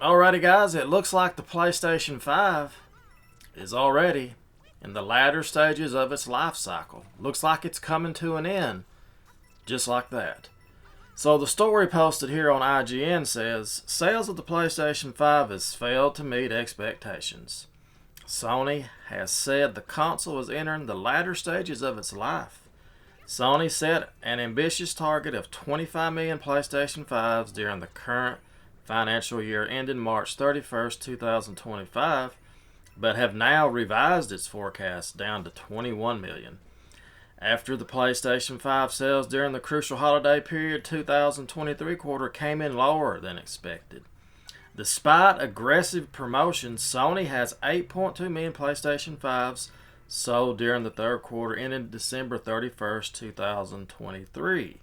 Alrighty guys, it looks like the PlayStation 5 is already in the latter stages of its life cycle. Looks like it's coming to an end, just like that. So the story posted here on IGN says, sales of the PlayStation 5 has failed to meet expectations. Sony has said the console is entering the latter stages of its life. Sony set an ambitious target of 25 million PlayStation 5s during the current financial year ending March 31st, 2025, but have now revised its forecast down to 21 million. After the PlayStation 5 sales during the crucial holiday period 2023 quarter came in lower than expected. Despite aggressive promotions, Sony has 8.2 million PlayStation 5s sold during the third quarter ending December 31st, 2023.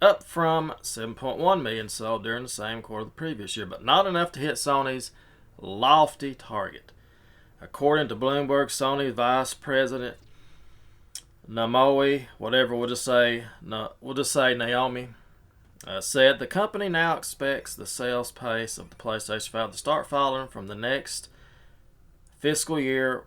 Up from 7.1 million sold during the same quarter of the previous year, but not enough to hit Sony's lofty target. According to Bloomberg, Sony Vice President Naomi, we'll just say Naomi, said the company now expects the sales pace of the PlayStation 5 to start falling from the next fiscal year,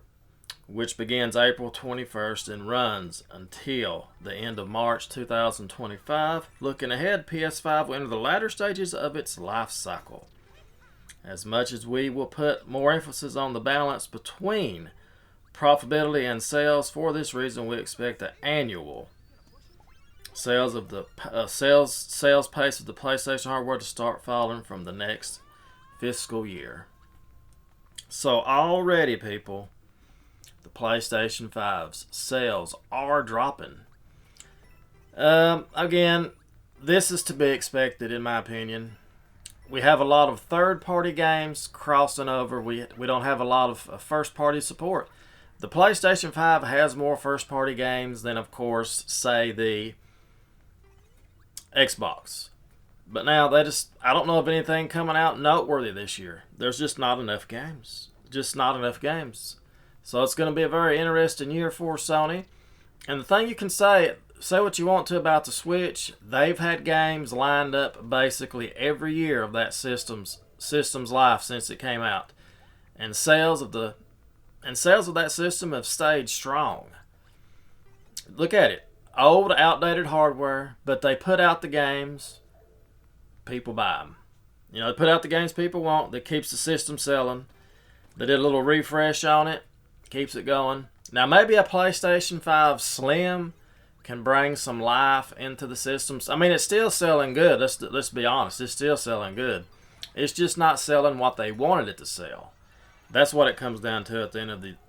which begins April 21st and runs until the end of March 2025. Looking ahead, PS5 will enter the latter stages of its life cycle. As much as we will put more emphasis on the balance between profitability and sales, for this reason we expect the annual sales pace of the PlayStation hardware to start falling from the next fiscal year. So already, people, the PlayStation 5's sales are dropping. Again, this is to be expected in my opinion. We have a lot of third-party games crossing over. We don't have a lot of first-party support. The PlayStation 5 has more first-party games than, of course, say the Xbox. But now I don't know of anything coming out noteworthy this year. There's just not enough games. So it's going to be a very interesting year for Sony. And the thing you can say what you want to about the Switch, they've had games lined up basically every year of that system's life since it came out. And sales of that system have stayed strong. Look at it. Old, outdated hardware, but they put out the games, people buy them. They put out the games people want, that keeps the system selling. They did a little refresh on it, keeps it going. Now maybe a PlayStation 5 Slim can bring some life into the systems. I mean, it's still selling good. Let's be honest. It's still selling good. It's just not selling what they wanted it to sell. That's what it comes down to at the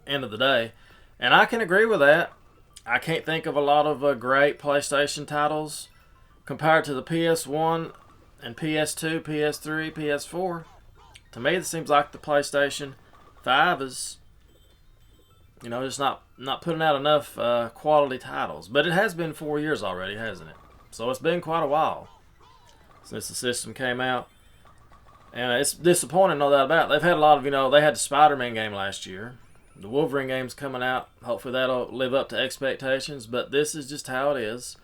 end of the day. And I can agree with that. I can't think of a lot of great PlayStation titles compared to the PS1 and PS2, PS3, PS4. To me, it seems like the PlayStation 5 is, just not putting out enough quality titles. But it has been 4 years already, hasn't it? So it's been quite a while since the system came out. And it's disappointing, no doubt about it. They've had a lot of, they had the Spider-Man game last year. The Wolverine game's coming out. Hopefully that'll live up to expectations. But this is just how it is.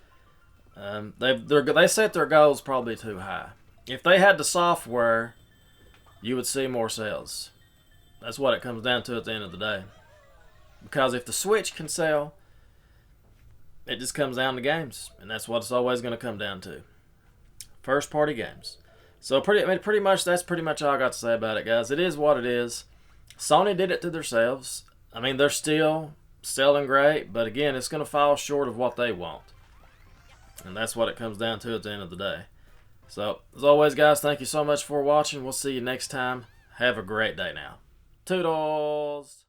They set their goals probably too high. If they had the software, you would see more sales. That's what it comes down to at the end of the day. Because if the Switch can sell, it just comes down to games. And that's what it's always going to come down to. First party games. So pretty much that's pretty much all I got to say about it, guys. It is what it is. Sony did it to themselves. I mean, they're still selling great, but again, it's going to fall short of what they want. And that's what it comes down to at the end of the day. So, as always, guys, thank you so much for watching. We'll see you next time. Have a great day now. Toodles!